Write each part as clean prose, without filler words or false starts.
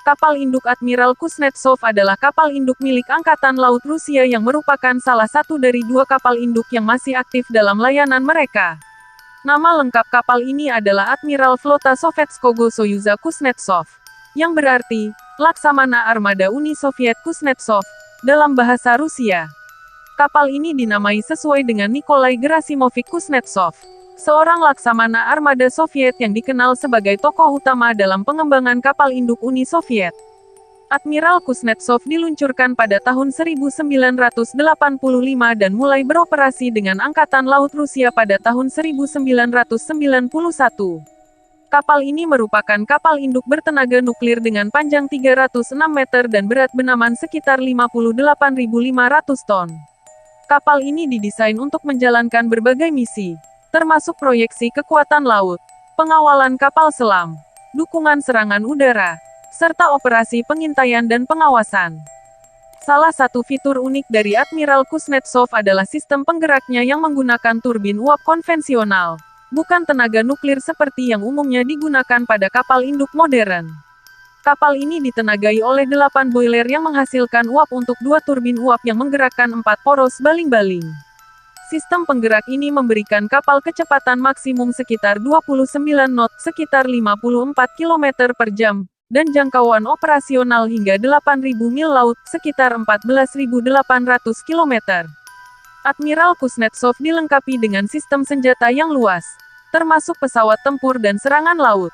Kapal induk Admiral Kuznetsov adalah kapal induk milik Angkatan Laut Rusia yang merupakan salah satu dari dua kapal induk yang masih aktif dalam layanan mereka. Nama lengkap kapal ini adalah Admiral Flota Sovetskogo Soyuza Kuznetsov, yang berarti, Laksamana Armada Uni Soviet Kuznetsov, dalam bahasa Rusia. Kapal ini dinamai sesuai dengan Nikolai Gerasimovich Kuznetsov, seorang laksamana armada Soviet yang dikenal sebagai tokoh utama dalam pengembangan kapal induk Uni Soviet. Admiral Kuznetsov diluncurkan pada tahun 1985 dan mulai beroperasi dengan Angkatan Laut Rusia pada tahun 1991. Kapal ini merupakan kapal induk bertenaga nuklir dengan panjang 306 meter dan berat benaman sekitar 58.500 ton. Kapal ini didesain untuk menjalankan berbagai misi, termasuk proyeksi kekuatan laut, pengawalan kapal selam, dukungan serangan udara, serta operasi pengintaian dan pengawasan. Salah satu fitur unik dari Admiral Kuznetsov adalah sistem penggeraknya yang menggunakan turbin uap konvensional, bukan tenaga nuklir seperti yang umumnya digunakan pada kapal induk modern. Kapal ini ditenagai oleh 8 boiler yang menghasilkan uap untuk 2 turbin uap yang menggerakkan 4 poros baling-baling. Sistem penggerak ini memberikan kapal kecepatan maksimum sekitar 29 knot sekitar 54 km per jam, dan jangkauan operasional hingga 8.000 mil laut sekitar 14.800 km. Admiral Kuznetsov dilengkapi dengan sistem senjata yang luas, termasuk pesawat tempur dan serangan laut.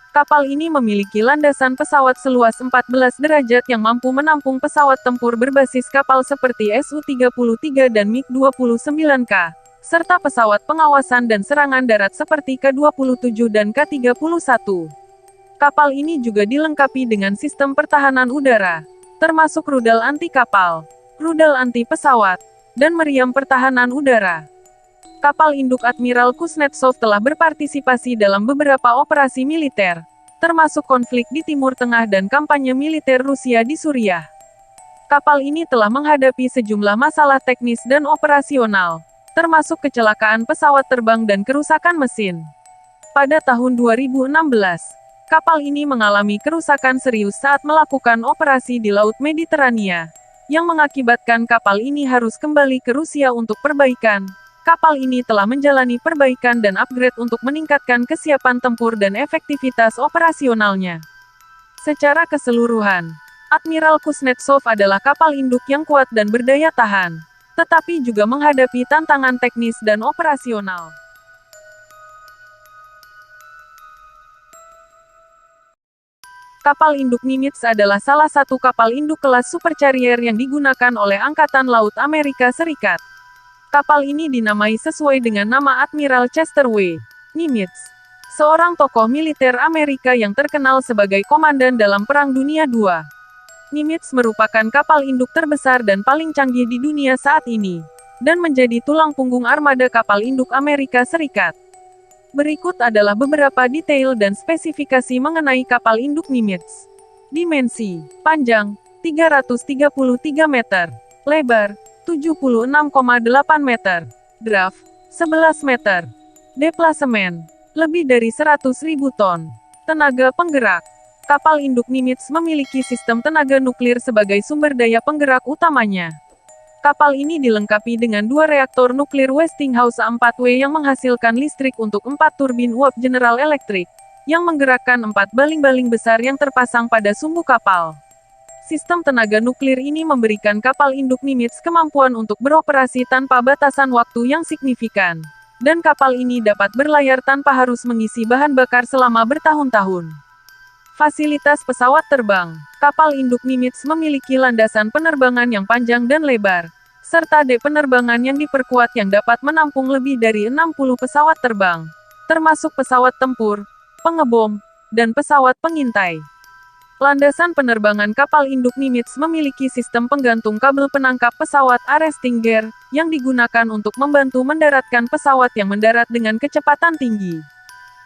Kapal ini memiliki landasan pesawat seluas 14 derajat yang mampu menampung pesawat tempur berbasis kapal seperti Su-33 dan MiG-29K, serta pesawat pengawasan dan serangan darat seperti K-27 dan K-31. Kapal ini juga dilengkapi dengan sistem pertahanan udara, termasuk rudal anti-kapal, rudal anti-pesawat, dan meriam pertahanan udara. Kapal induk Admiral Kuznetsov telah berpartisipasi dalam beberapa operasi militer, termasuk konflik di Timur Tengah dan kampanye militer Rusia di Suriah. Kapal ini telah menghadapi sejumlah masalah teknis dan operasional, termasuk kecelakaan pesawat terbang dan kerusakan mesin. Pada tahun 2016, kapal ini mengalami kerusakan serius saat melakukan operasi di Laut Mediterania, yang mengakibatkan kapal ini harus kembali ke Rusia untuk perbaikan. Kapal ini telah menjalani perbaikan dan upgrade untuk meningkatkan kesiapan tempur dan efektivitas operasionalnya. Secara keseluruhan, Admiral Kuznetsov adalah kapal induk yang kuat dan berdaya tahan, tetapi juga menghadapi tantangan teknis dan operasional. Kapal induk Nimitz adalah salah satu kapal induk kelas supercarrier yang digunakan oleh Angkatan Laut Amerika Serikat. Kapal ini dinamai sesuai dengan nama Admiral Chester W. Nimitz, seorang tokoh militer Amerika yang terkenal sebagai komandan dalam Perang Dunia II. Nimitz merupakan kapal induk terbesar dan paling canggih di dunia saat ini, dan menjadi tulang punggung armada kapal induk Amerika Serikat. Berikut adalah beberapa detail dan spesifikasi mengenai kapal induk Nimitz. Dimensi: panjang, 333 meter, lebar, 76,8 meter, draft, 11 meter, deplasemen, lebih dari 100.000 ton. Tenaga penggerak: kapal induk Nimitz memiliki sistem tenaga nuklir sebagai sumber daya penggerak utamanya. Kapal ini dilengkapi dengan 2 reaktor nuklir Westinghouse A4W yang menghasilkan listrik untuk 4 turbin uap General Electric, yang menggerakkan 4 baling-baling besar yang terpasang pada sumbu kapal. Sistem tenaga nuklir ini memberikan kapal induk Nimitz kemampuan untuk beroperasi tanpa batasan waktu yang signifikan, dan kapal ini dapat berlayar tanpa harus mengisi bahan bakar selama bertahun-tahun. Fasilitas pesawat terbang: kapal induk Nimitz memiliki landasan penerbangan yang panjang dan lebar, serta dek penerbangan yang diperkuat yang dapat menampung lebih dari 60 pesawat terbang, termasuk pesawat tempur, pengebom, dan pesawat pengintai. Landasan penerbangan kapal induk Nimitz memiliki sistem penggantung kabel penangkap pesawat arresting gear, yang digunakan untuk membantu mendaratkan pesawat yang mendarat dengan kecepatan tinggi.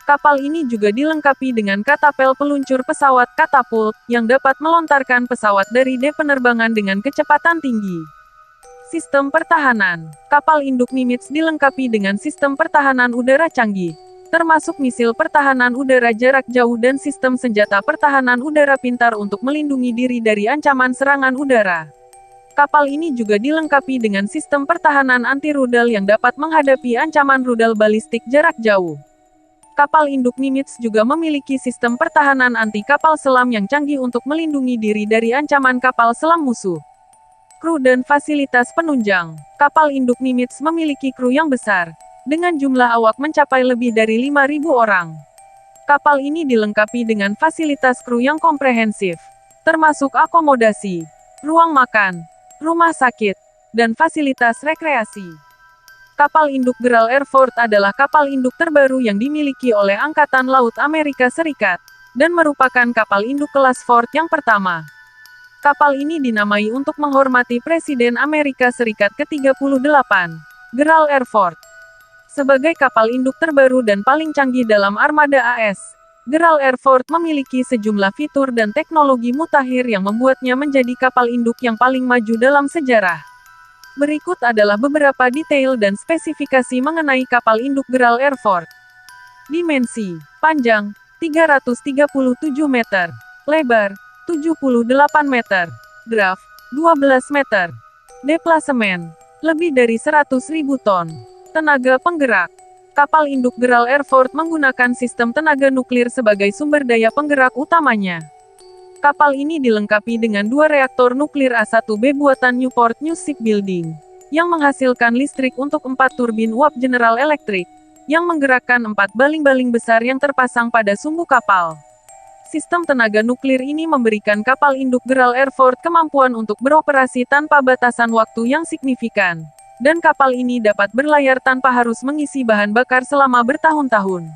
Kapal ini juga dilengkapi dengan katapel peluncur pesawat katapult, yang dapat melontarkan pesawat dari dek penerbangan dengan kecepatan tinggi. Sistem pertahanan: kapal induk Nimitz dilengkapi dengan sistem pertahanan udara canggih, termasuk misil pertahanan udara jarak jauh dan sistem senjata pertahanan udara pintar untuk melindungi diri dari ancaman serangan udara. Kapal ini juga dilengkapi dengan sistem pertahanan anti-rudal yang dapat menghadapi ancaman rudal balistik jarak jauh. Kapal induk Nimitz juga memiliki sistem pertahanan anti-kapal selam yang canggih untuk melindungi diri dari ancaman kapal selam musuh. Kru dan fasilitas penunjang. Kapal induk Nimitz memiliki kru yang besar, dengan jumlah awak mencapai lebih dari 5.000 orang. Kapal ini dilengkapi dengan fasilitas kru yang komprehensif, termasuk akomodasi, ruang makan, rumah sakit, dan fasilitas rekreasi. Kapal induk Gerald R. Ford adalah kapal induk terbaru yang dimiliki oleh Angkatan Laut Amerika Serikat, dan merupakan kapal induk kelas Ford yang pertama. Kapal ini dinamai untuk menghormati Presiden Amerika Serikat ke-38, Gerald R. Ford. Sebagai kapal induk terbaru dan paling canggih dalam armada AS, Gerald R. Ford memiliki sejumlah fitur dan teknologi mutakhir yang membuatnya menjadi kapal induk yang paling maju dalam sejarah. Berikut adalah beberapa detail dan spesifikasi mengenai kapal induk Gerald R. Ford. Dimensi: panjang, 337 meter. Lebar, 78 meter. Draft, 12 meter. Deplasemen, lebih dari 100.000 ton. Tenaga penggerak. Kapal induk Gerald R. Ford menggunakan sistem tenaga nuklir sebagai sumber daya penggerak utamanya. Kapal ini dilengkapi dengan 2 reaktor nuklir A1B buatan Newport News Shipbuilding, yang menghasilkan listrik untuk 4 turbin uap General Electric, yang menggerakkan 4 baling-baling besar yang terpasang pada sumbu kapal. Sistem tenaga nuklir ini memberikan kapal induk Gerald R. Ford kemampuan untuk beroperasi tanpa batasan waktu yang signifikan, dan kapal ini dapat berlayar tanpa harus mengisi bahan bakar selama bertahun-tahun.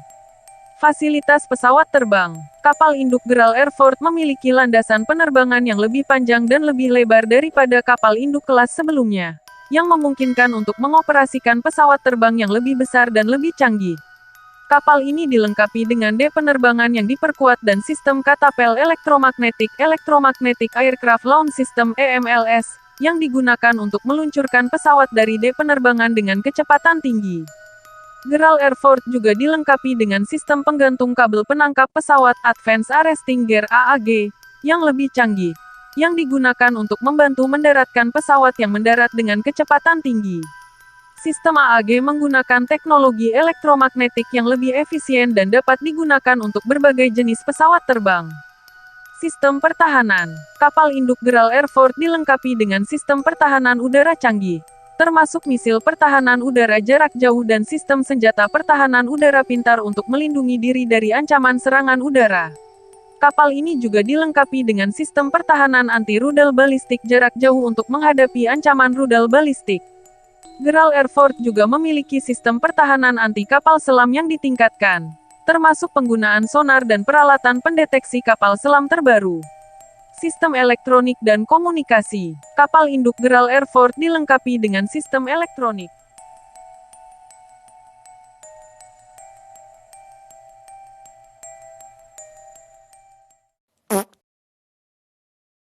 Fasilitas pesawat terbang. Kapal induk Gerald R. Ford memiliki landasan penerbangan yang lebih panjang dan lebih lebar daripada kapal induk kelas sebelumnya, yang memungkinkan untuk mengoperasikan pesawat terbang yang lebih besar dan lebih canggih. Kapal ini dilengkapi dengan penerbangan yang diperkuat dan sistem katapel Electromagnetic Aircraft Launch System (EMLS), yang digunakan untuk meluncurkan pesawat dari penerbangan dengan kecepatan tinggi. Gerald R. Ford juga dilengkapi dengan sistem penggantung kabel penangkap pesawat Advanced Arresting Gear (AAG) yang lebih canggih, yang digunakan untuk membantu mendaratkan pesawat yang mendarat dengan kecepatan tinggi. Sistem AAG menggunakan teknologi elektromagnetik yang lebih efisien dan dapat digunakan untuk berbagai jenis pesawat terbang. Sistem pertahanan. Kapal induk Gerald R. Ford dilengkapi dengan sistem pertahanan udara canggih, termasuk misil pertahanan udara jarak jauh dan sistem senjata pertahanan udara pintar untuk melindungi diri dari ancaman serangan udara. Kapal ini juga dilengkapi dengan sistem pertahanan anti-rudal balistik jarak jauh untuk menghadapi ancaman rudal balistik. Gerald R. Ford juga memiliki sistem pertahanan anti-kapal selam yang ditingkatkan, termasuk penggunaan sonar dan peralatan pendeteksi kapal selam terbaru. Sistem elektronik dan komunikasi. Kapal induk Gerald R. Ford dilengkapi dengan sistem elektronik,